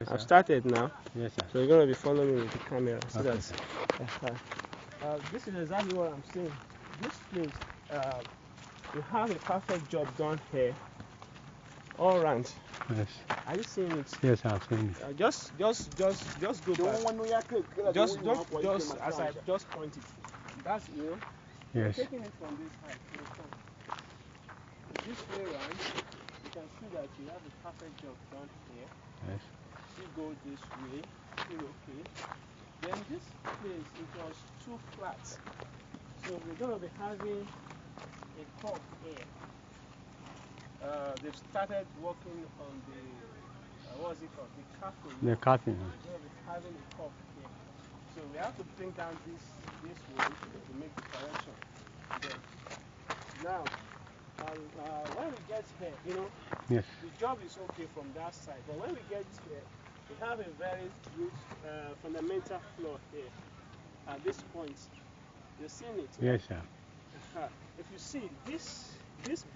Yes, I've started now. Yes, sir. So you're going to be following me with the camera. So Okay, that sir. this is exactly what I'm saying. This place, you have a perfect job done here, all round. Yes. Are you seeing it? Yes, I've seen it. Just go back. Just as I just pointed. That's you. Yes. Taking it from this height. This way around, you can see that you have a perfect job done here. Yes. You go this way, still okay. Then this place, it was too flat. So we're going to be having a curve here. They've started working on the, what's it called? The curtain. The curtain. We're going to be having a curve here. So we have to bring down this way to make the correction. Then, now, when we get here, you know, Yes. the job is okay from that side. But when we get here, we have a very good fundamental flaw here at this point. You've seen it? Yes, sir. If you see, this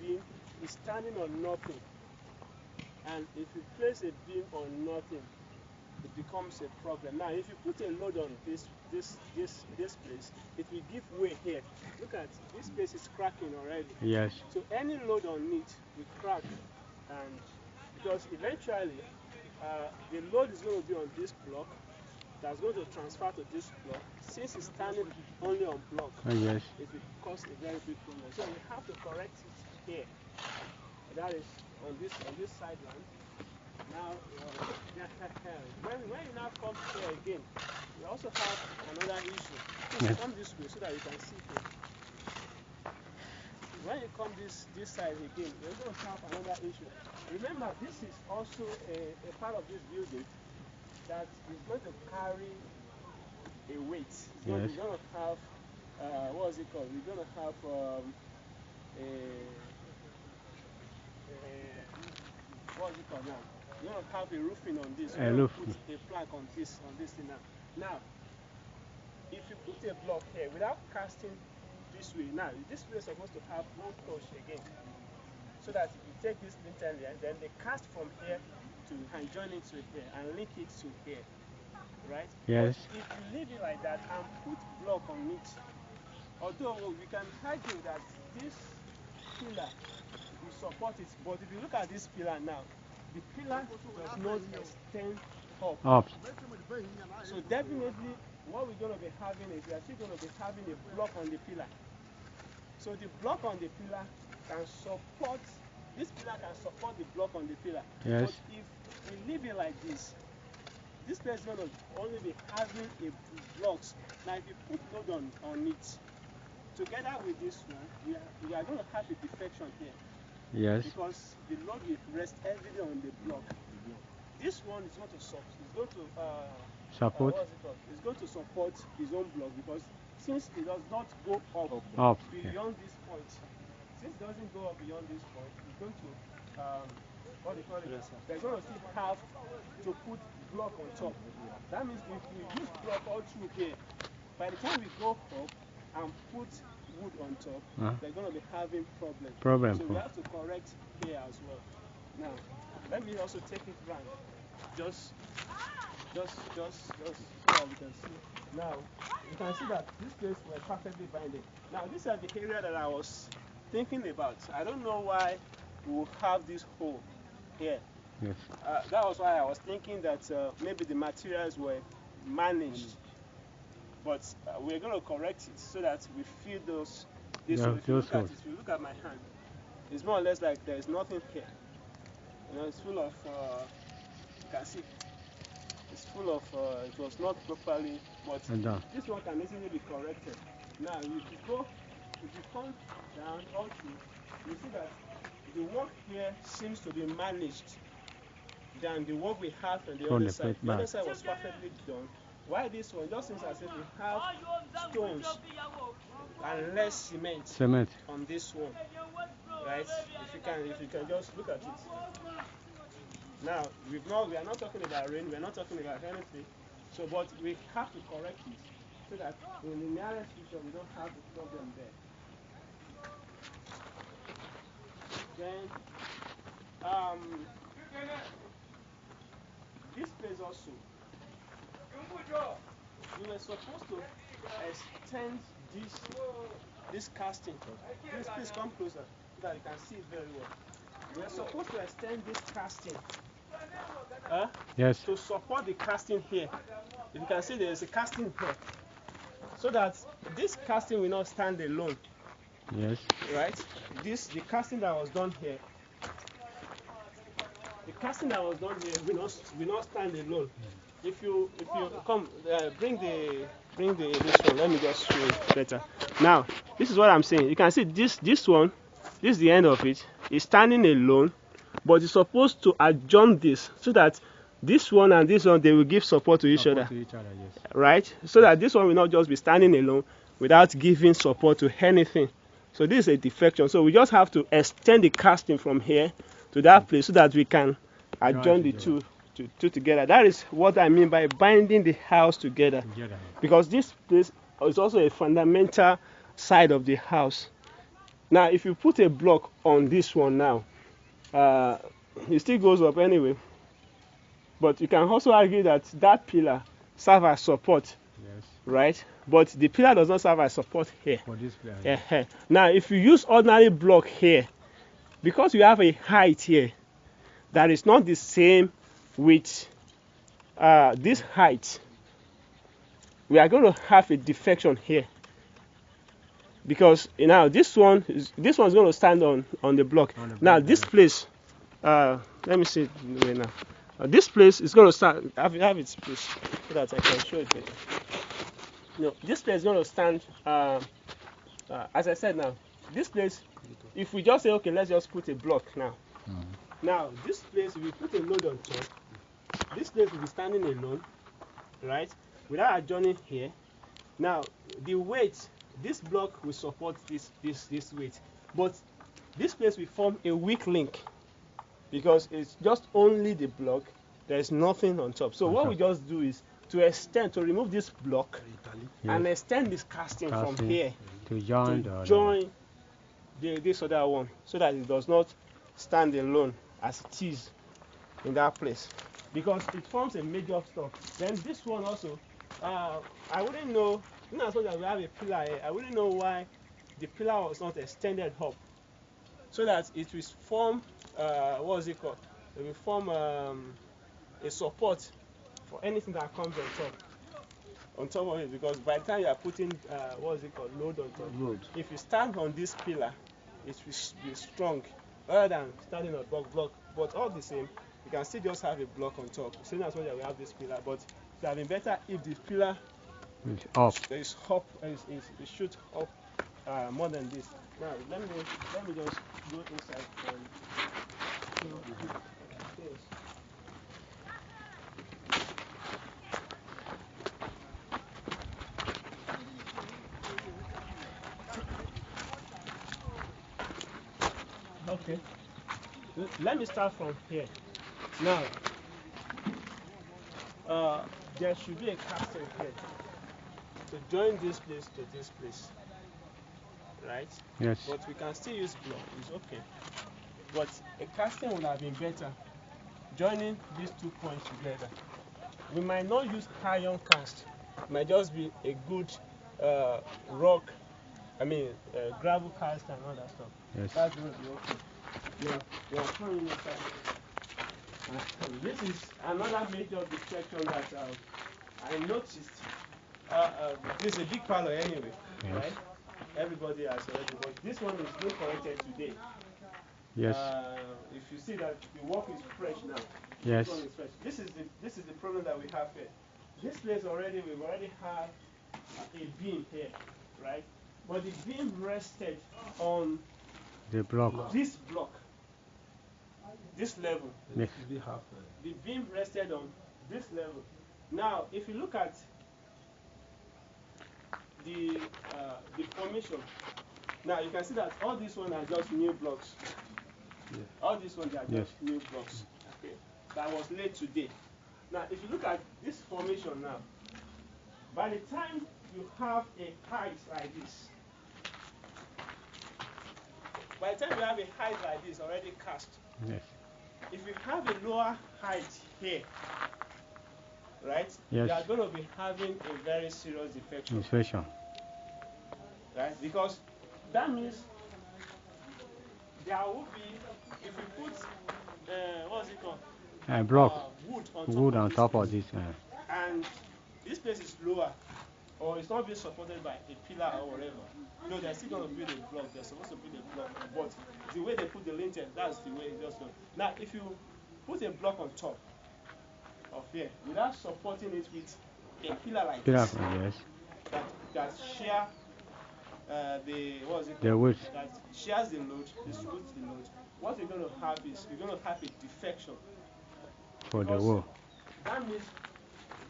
beam is standing on nothing. And if you place a beam on nothing, it becomes a problem. Now, if you put a load on this place, it will give way here. Look at this place is cracking already. Yes. So any load on it will crack, and because eventually the load is going to be on this block, that's going to transfer to this block. Since it's standing only on block, Yes. it will cause a very big problem. So we have to correct it here. That is on this sideline. Now, when you now come here again, we also have another issue. Please come this way so that you can see here. When you come this side again, you're going to have another issue. Remember, this is also a part of this building that is going to carry a weight. We're going to have, what's it called? We're going to have what's it called now? We're going to have a roofing on this. We're going to put a plank on this thing now. Now, if you put a block here without casting this way, now this way is supposed to have one touch again. So that if you take this internally and then they cast from here to and join it to here and link it to here. Right? Yes. But if you leave it like that and put block on it, although we can argue that this pillar will support it, but if you look at this pillar now, the pillar does not extend up. So definitely what we're going to be having is we're still going to be having a block on the pillar. So the block on the pillar can support, this pillar can support the block on the pillar. Yes. But if we leave it like this place is going to only be having a blocks. Now if you put load on it, together with this one, we are going to have a deflection here. Yes. Because the load will rest heavily on the block. This one is going to support. It's going to support his own block because since it does not go up beyond this point, since it doesn't go up beyond this point, it's going to what do you call it? They're going to still have to put block on top. That means if we use block all through here, by the time we go up and put wood on top, they're going to be having problems. So we have to correct here as well. Now, let me also take it round. Just so we can see. Now, you can see that this place was perfectly binding. Now, this is the area that I was thinking about. I don't know why we will have this hole here. Yes. That was why I was thinking that maybe the materials were managed. But we're going to correct it so that we fill those. If you look at my hand, it's more or less like there's nothing here. You know, it's full of, you can see, it's full of, it was not properly, but this one can easily be corrected. Now, if you come down all through, you see that the work here seems to be managed than the work we have on the other side. The other side was perfectly done. Why this one? Just seems as if we have stones and less cement on this one. Right? If you can just look at it. Now we are not talking about rain, we are not talking about anything. So but we have to correct it so that in the nearest future we don't have the problem there. Then this place also, we were supposed to extend this casting. Please come closer so that you can see it very well. We are supposed to extend this casting Yes. to support the casting here. If you can see, there is a casting here, so that this casting will not stand alone. Yes. Right? The casting that was done here. The casting that was done here will not stand alone. If you come, bring this one. Let me just show it better. Now, this is what I'm saying. You can see this one. This is the end of it. It's standing alone, but it's supposed to adjoin this so that this one and this one, they will give support to each other. Yes. Right? So that this one will not just be standing alone without giving support to anything. So this is a deflection. So we just have to extend the casting from here to that place so that we can adjoin the two together. That is what I mean by binding the house together. Because this place is also a fundamental side of the house. Now, if you put a block on this one now, it still goes up anyway. But you can also argue that that pillar serves as support. Yes. Right? But the pillar does not serve as support here. For this pillar. Now, if you use ordinary block here, because you have a height here that is not the same with this height, we are going to have a deflection here. Because now this one is going to stand on the block. Now this place, let me see it now. This place is going to stand. Have its place so that I can show it better. No, this place is going to stand. As I said now, this place. If we just say okay, let's just put a block now. Now this place, if we put a load on top, this place will be standing alone, right? Without adjoining here. Now the weight, this block will support this weight, but this place will form a weak link because it's just only the block. There is nothing on top. So what we just do is to remove this block and extend this casting from here to join this other one, so that it does not stand alone as it is in that place, because it forms a major stop. Then this one also, I wouldn't know, as long as we have a pillar here, I wouldn't know why the pillar was not extended up, so that it will form what is it called? It will form a support for anything that comes on top of it, because by the time you are putting what is it called, load on top, if you stand on this pillar, it will be strong rather than standing on block. But all the same, you can still just have a block on top. Same as when we have this pillar, but it would have been better if the pillar is up, it shoot up more than this. Now let me just go inside and show you this. Okay, let me start from here. Now, there should be a casting here to join this place to this place, right? Yes. But we can still use block, it's okay. But a casting would have been better, joining these 2 points together. We might not use iron cast, it might just be a good gravel cast and all that stuff. Yes. That's going to be okay. You're throwing inside. This is another major deflection that I noticed. This is a big parlor anyway, right? Everybody has already, but this one is being corrected today. Yes. If you see that the work is fresh now. Yes. This one is fresh. This is the problem that we have here. This place we've already had a beam here, right? But the beam rested on the block. This block, this level. Yes. The beam rested on this level. Now, if you look at the formation, now you can see that all these ones are just new blocks. Yeah. All these ones are just new blocks. Okay, that was laid today. Now, if you look at this formation now, by the time you have a height like this, already cast, yes. If you have a lower height here, right? Yes. You are going to be having a very serious defection. Inspection. Right? Because that means there will be, if you put, what's it called? Block. Wood On top of this. And this place is lower, or it's not being supported by a pillar or whatever. No, they're still going to build a block. They're supposed to build a block. But the way they put the lintel, that's the way it just goes. Now, if you put a block on top of here, without supporting it with a pillar like this, Yes. that share the, what's it called? The width. That shares the load, distributes the load. What you're going to have is, you're going to have a defection. For the wall. That means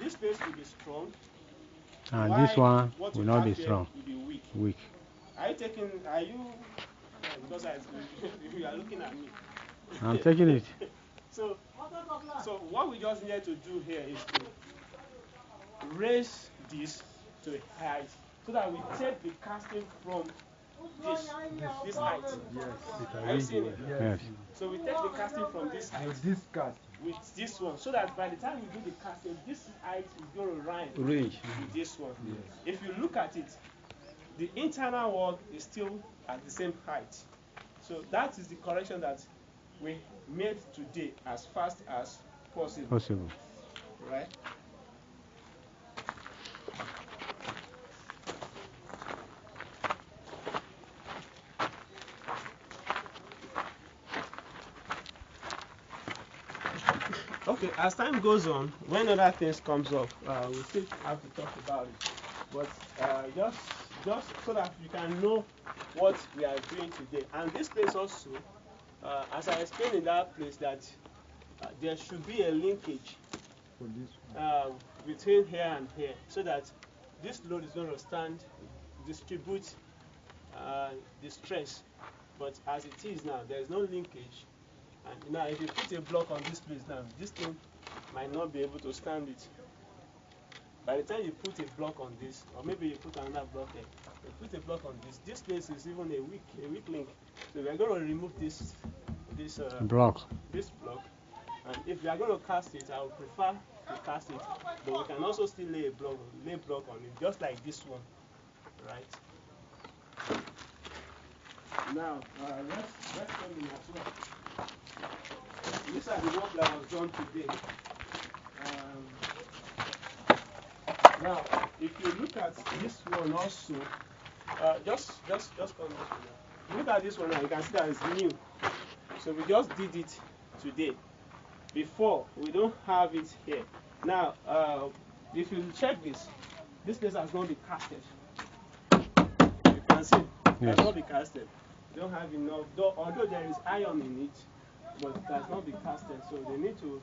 this place will be strong. And this one will not be strong. Will be weak. Are you, because you are looking at me. I'm taking it. So what we just need to do here is to raise this to a height, so that we take the casting from this height. Yes. Are you seeing it? Yes. So we take the casting from this height. With this one, so that by the time we do the casting, this height is going to range with this one. Yes. If you look at it, the internal wall is still at the same height. So that is the correction that we made today as fast as possible. Right? Okay, as time goes on, when other things comes up, we still have to talk about it. But just so that you can know what we are doing today. And this place also, as I explained in that place, that there should be a linkage between here and here, so that this load is going to distribute the stress. But as it is now, there is no linkage. And now, if you put a block on this place now, this thing might not be able to stand it. By the time you put a block on this, or maybe you put another block there, you put a block on this place is even a weak link. So we are going to remove this block. And if we are going to cast it, I would prefer to cast it, but we can also still lay block on it, just like this one, right? Now, let's come in as well. These are the work that was done today. Now, if you look at this one also, just come this way. Look at this one now, you can see that it's new. So we just did it today. Before, we don't have it here. Now, if you check this place has not been casted. You can see, it has not been casted. You don't have enough, although there is iron in it, but it has not been casted. So they need to,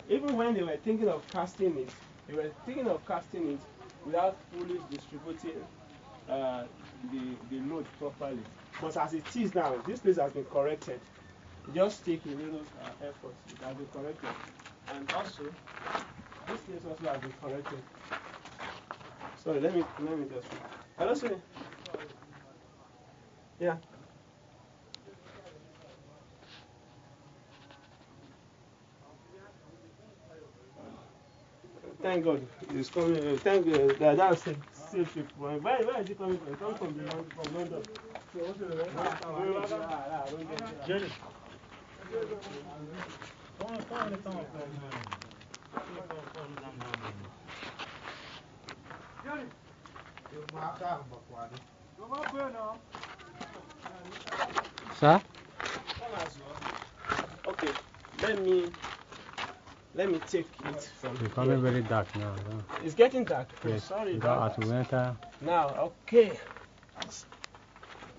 even when they were thinking of casting it, without fully distributing the load properly. But as it is now, this place has been corrected. Just take a little effort. It has been corrected. And also, this place also has been corrected. Sorry, let me just. Hello, sir. Yeah. Thank God, it's coming. Thank God. That's a safe trip. Where is it coming from? It comes from London. Jenny. Sir? Okay, let me take it from It's becoming very dark now. It's getting dark. Yes. Sorry about about that. Enter. Now, okay.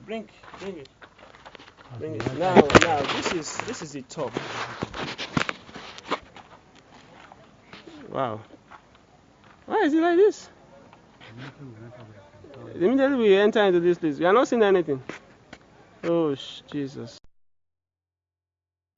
Bring it. Bring it. Now, this is the top. Wow. Why is it like this? Immediately we enter into this place, we are not seeing anything. Oh, Jesus.